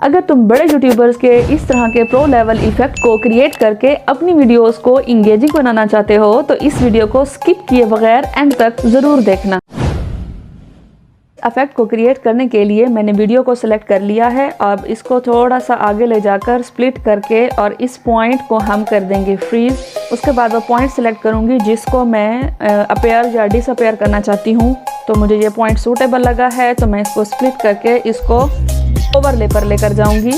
अगर तुम बड़े यूट्यूबर्स के इस तरह के प्रो लेवल इफेक्ट को क्रिएट करके अपनी वीडियोस को इंगेजिंग बनाना चाहते हो तो इस वीडियो को स्किप किए बगैर एंड तक ज़रूर देखना। इफेक्ट को क्रिएट करने के लिए मैंने वीडियो को सिलेक्ट कर लिया है। अब इसको थोड़ा सा आगे ले जाकर स्प्लिट करके और इस पॉइंट को हम कर देंगे फ्रीज। उसके बाद वो पॉइंट सिलेक्ट करूँगी जिसको मैं अपेयर या डिसअपेयर करना चाहती हूँ। तो मुझे ये पॉइंट सूटेबल लगा है तो मैं इसको स्प्लिट करके इसको ओवरले पर लेकर जाऊंगी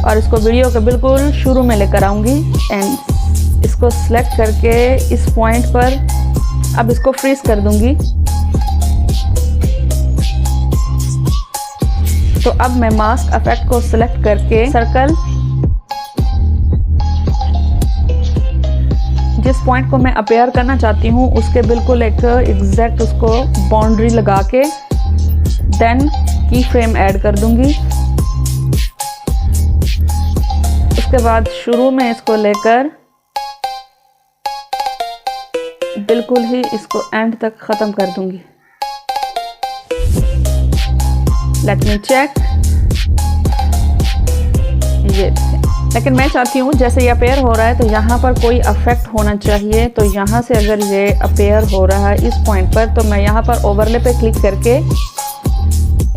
और इसको वीडियो के बिल्कुल शुरू में लेकर आऊंगी एंड इसको सिलेक्ट करके इस पॉइंट पर अब इसको फ्रीज कर दूंगी। तो अब मैं मास्क इफेक्ट को सिलेक्ट करके सर्कल जिस पॉइंट को मैं अपेयर करना चाहती हूँ उसके बिल्कुल एक एग्जैक्ट उसको बाउंड्री लगा के देन की फ्रेम ऐड कर दूंगी। उसके बाद शुरू में इसको लेकर बिल्कुल ही इसको एंड तक ख़त्म कर दूंगी। Let me check. ये लेकिन मैं चाहती हूँ जैसे ये अपेयर हो रहा है तो यहाँ पर कोई इफेक्ट होना चाहिए। तो यहाँ से अगर ये अपेयर हो रहा है इस पॉइंट पर तो मैं यहाँ पर ओवरले पे क्लिक करके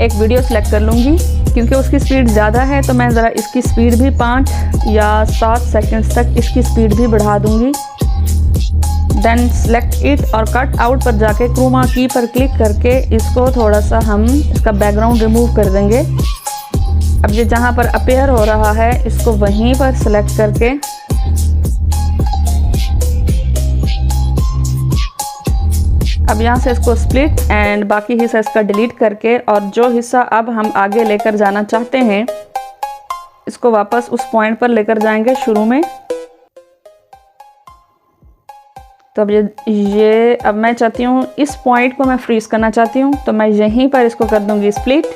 एक वीडियो सेलेक्ट कर लूँगी। क्योंकि उसकी स्पीड ज़्यादा है तो मैं ज़रा इसकी स्पीड भी 5 या 7 सेकंड्स तक इसकी स्पीड भी बढ़ा दूँगी। देन सेलेक्ट इट और कट आउट पर जाके क्रोमा की पर क्लिक करके इसको थोड़ा सा हम इसका बैकग्राउंड रिमूव कर देंगे। अब ये जहाँ पर अपेयर हो रहा है इसको वहीं पर सेलेक्ट करके अब यहाँ से इसको स्प्लिट एंड बाकी हिस्सा इसका डिलीट करके और जो हिस्सा अब हम आगे लेकर जाना चाहते हैं इसको वापस उस पॉइंट पर लेकर जाएंगे शुरू में। तो अब ये अब मैं चाहती हूँ इस पॉइंट को मैं फ्रीज करना चाहती हूँ तो मैं यहीं पर इसको कर दूँगी स्प्लिट।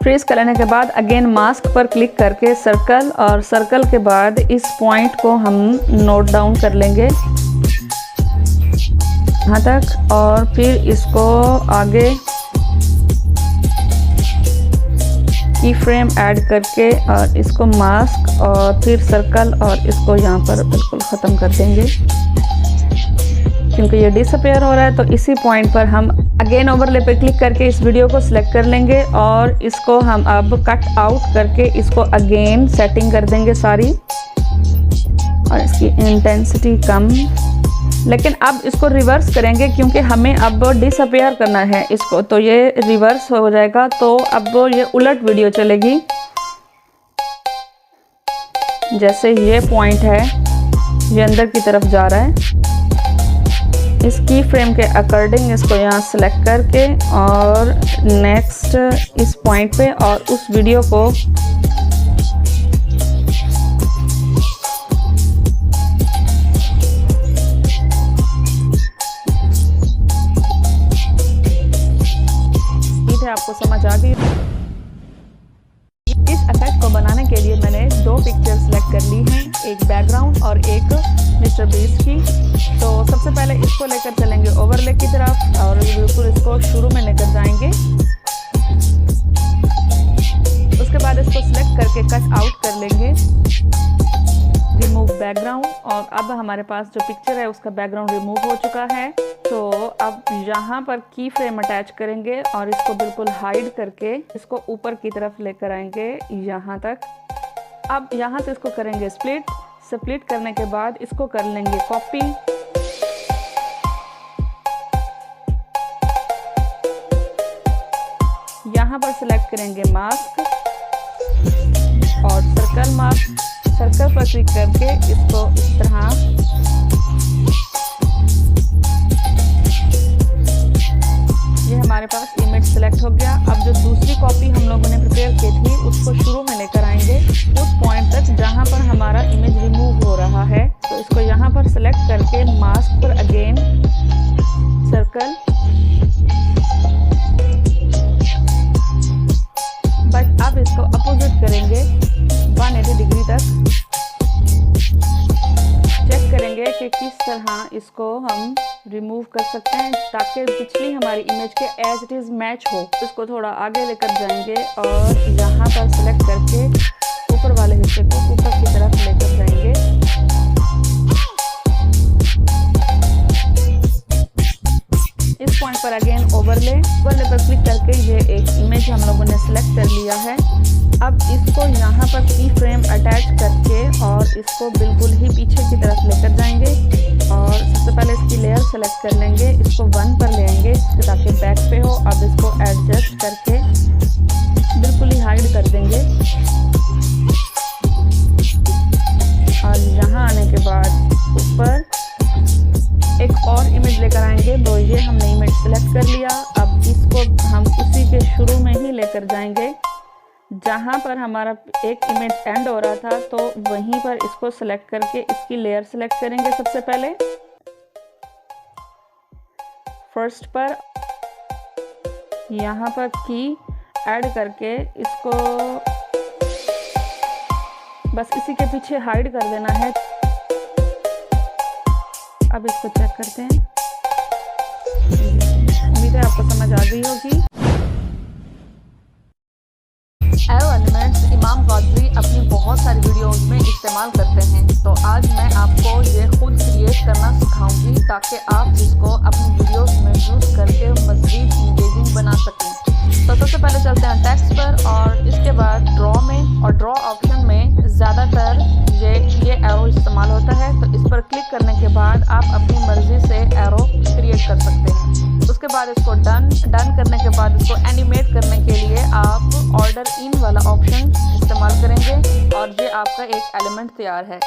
फ्रीज करने के बाद अगेन मास्क पर क्लिक करके सर्कल और सर्कल के बाद इस पॉइंट को हम नोट डाउन कर लेंगे यहाँ तक और फिर इसको आगे की फ्रेम ऐड करके और इसको मास्क और फिर सर्कल और इसको यहाँ पर बिल्कुल ख़त्म कर देंगे। क्योंकि ये डिसअपेयर हो रहा है तो इसी पॉइंट पर हम अगेन ओवरले पे क्लिक करके इस वीडियो को सिलेक्ट कर लेंगे और इसको हम अब कट आउट करके इसको अगेन सेटिंग कर देंगे सारी और इसकी इंटेंसिटी कम। लेकिन अब इसको रिवर्स करेंगे क्योंकि हमें अब डिसअपेयर करना है इसको तो ये रिवर्स हो जाएगा तो अब ये उलट वीडियो चलेगी। जैसे ये पॉइंट है ये अंदर की तरफ जा रहा है इस की फ्रेम के अकॉर्डिंग इसको यहाँ सेलेक्ट करके और नेक्स्ट इस पॉइंट पे और उस वीडियो को आपको समझ आ गई। इस इफेक्ट को बनाने के लिए मैंने 2 पिक्चर सेलेक्ट कर ली हैं, एक बैकग्राउंड और एक मिस्टर बीस्ट की। तो सबसे पहले इसको लेकर चलेंगे ओवरले की तरफ और बिल्कुल इसको शुरू में लेकर जाएंगे। उसके बाद इसको सिलेक्ट करके कट आउट कर लेंगे, रिमूव बैकग्राउंड और अब हमारे पास जो पिक्चर है उसका बैकग्राउंड रिमूव हो चुका है। तो अब यहाँ पर की फ्रेम अटैच करेंगे और इसको बिल्कुल हाइड करके इसको ऊपर की तरफ लेकर आएंगे यहाँ तक। अब यहाँ से इसको करेंगे स्प्लिट करने के बाद इसको कर लेंगे कॉपी यहाँ पर सेलेक्ट करेंगे मास्क और सर्कल पर क्लिक करके इसको इस तरह ये हमारे पास इमेज सेलेक्ट हो गया। अब जो दूसरी कॉपी हम लोगों ने प्रिपेयर की थी उसको शुरू में लेकर आएंगे उस पॉइंट तक जहाँ पर हमारा इमेज रिमूव हो रहा है। तो इसको यहाँ पर सेलेक्ट करके मास्क पर अगेन सर्कल बट अब इसको अपोजिट करेंगे 180 डिग्री तक। चेक करेंगे कि किस तरह इसको हम रिमूव कर सकते हैं ताकि पिछली हमारी इमेज के एज इट इज़ मैच हो। इसको थोड़ा आगे लेकर जाएंगे और यहाँ पर सेलेक्ट करके ऊपर वाले हिस्से को ऊपर की तरफ लेकर जाएंगे। इस पॉइंट पर अगेन ओवरले पर क्लिक करके ये एक इमेज हम लोगों ने सेलेक्ट कर लिया है। अब इसको यहाँ पर की फ्रेम अटैच करके और इसको बिल्कुल ही पीछे की तरफ लेकर जाएंगे और सबसे पहले इसकी लेयर सेलेक्ट कर लेंगे, इसको 1 पर ले आएंगे ताकि बैक पे हो। अब इसको एडजस्ट करके बिल्कुल ही हाइड कर देंगे और यहाँ आने के बाद ऊपर एक और इमेज लेकर आएंगे। तो ये हमने इमेज सेलेक्ट कर लिया। अब इसको हम उसी के शुरू में ही लेकर जाएंगे जहाँ पर हमारा एक इमेज एंड हो रहा था, तो वहीं पर इसको सेलेक्ट करके इसकी लेयर सेलेक्ट करेंगे। सबसे पहले फर्स्ट पर यहाँ पर की ऐड करके इसको बस इसी के पीछे हाइड कर देना है। अब इसको चेक करते हैं, उम्मीद है आपको समझ आ गई होगी। एरो एलिमेंट्स इमाम कादरी अपनी बहुत सारी वीडियोस में इस्तेमाल करते हैं, तो आज मैं आपको ये खुद क्रिएट करना सिखाऊंगी ताकि आप इसको अपनी वीडियोस में यूज़ करके मज़ीद इंगेजिंग बना सकें। तो सबसे पहले चलते हैं टेक्स्ट पर और इसके बाद ड्रॉ में, और ड्रॉ ऑप्शन में ज़्यादातर ये एरो इस्तेमाल होता है। तो इस पर क्लिक करने के बाद आप अपनी मर्ज़ी से एरो क्रिएट कर सकते हैं। उसके बाद इसको डन करने के बाद इसको एनिमेट करने के लिए आप ऑर्डर इन वाला ऑप्शन इस्तेमाल करेंगे और ये आपका एक एलिमेंट तैयार है।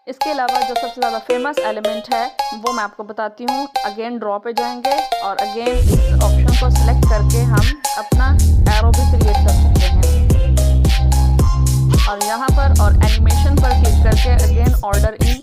इसके अलावा जो सबसे ज़्यादा फेमस एलिमेंट है वो मैं आपको बताती हूँ। अगेन ड्रॉ पे जाएंगे और अगेन इस ऑप्शन को सिलेक्ट करके हम अपना एरो भी क्रिएट कर सकते हैं और यहाँ पर और एनिमेशन पर क्लिक करके अगेन ऑर्डर इन।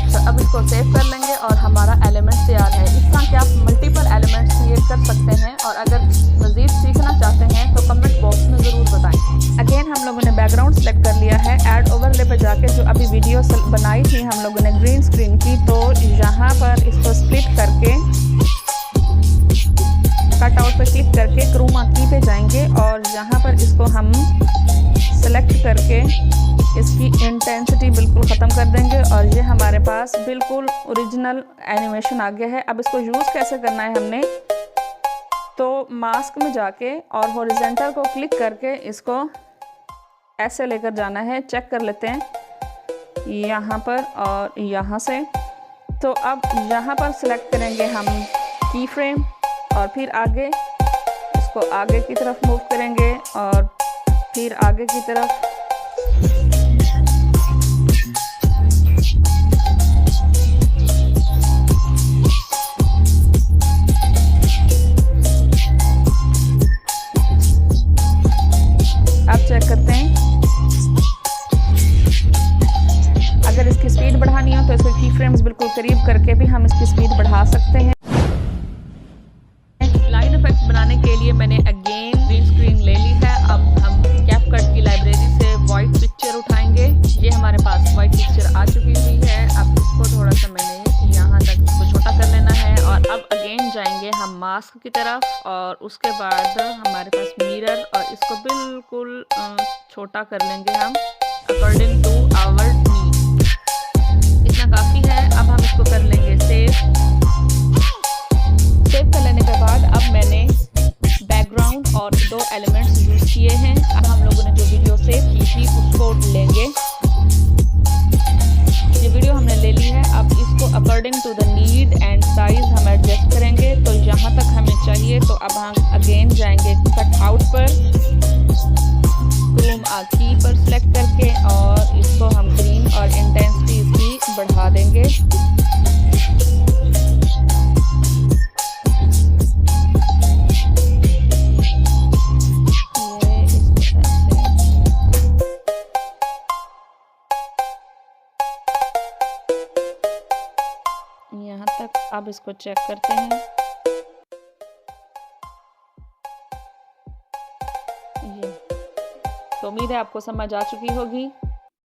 तो अब इसको सेव कर लेंगे और हमारा एलिमेंट तैयार है। इस तरह के आप मल्टीपल एलिमेंट्स क्रिएट कर सकते हैं और अगर मज़ीद सीखना चाहते हैं तो कमेंट बॉक्स में ज़रूर बताएं। अगेन हम लोगों ने बैकग्राउंड सेलेक्ट कर लिया है। ऐड ओवरले पे जाके जो अभी वीडियो बनाई थी हम लोगों ने ग्रीन स्क्रीन की, तो यहाँ पर इसको स्प्लिट करके कट आउट पर क्लिक करके क्रोमा की पे जाएंगे और यहाँ पर इसको हम सेलेक्ट करके इसकी इंटेंसिटी बिल्कुल ख़त्म कर देंगे और ये हमारे पास बिल्कुल ओरिजिनल एनिमेशन आ गया है। अब इसको यूज़ कैसे करना है हमने, तो मास्क में जाके और हॉरिजॉन्टल को क्लिक करके इसको ऐसे लेकर जाना है। चेक कर लेते हैं यहाँ पर और यहाँ से। तो अब यहाँ पर सिलेक्ट करेंगे हम की फ्रेम और फिर आगे इसको आगे की तरफ मूव करेंगे और फिर आगे की तरफ। अब चेक करते हैं, अगर इसकी स्पीड बढ़ानी हो तो इसको की फ्रेम्स बिल्कुल करीब करके भी हम इसकी स्पीड बढ़ा सकते हैं। लाइन इफेक्ट बनाने के लिए मैंने अगेन ग्रीन स्क्रीन ले ली है। अब हम कैपकट की लाइब्रेरी से वाइट पिक्चर उठाएंगे। ये हमारे पास वाइट पिक्चर आ चुकी हुई है। अब इसको थोड़ा सा मैंने यहाँ तक इसको छोटा कर लेना है और अब अगेन जाएंगे हम मास्क की तरफ और उसके बाद हमारे पास मिरर और इसको बिल्कुल छोटा कर लेंगे हम अकॉर्डिंग टू आवर नीड। इतना काफ़ी है। अब हम इसको कर लेंगे सेव कर लेने के बाद अब मैंने बैकग्राउंड और 2 एलिमेंट्स यूज़ किए हैं। अब हम लोगों ने जो वीडियो सेव की थी उसको लेंगे। ये वीडियो हमने ले ली है। अब इसको according to the need and size हम एडजस्ट करेंगे। तो यहाँ तक हमें चाहिए तो अब हम अगेन जाएंगे कट आउट पर, क्रोमा की पर सेलेक्ट करके और इसको हम ग्रीन और इंटेंसिटी इसकी बढ़ा देंगे। यहाँ तक अब इसको चेक करते हैं। ये तो उम्मीद है आपको समझ आ चुकी होगी।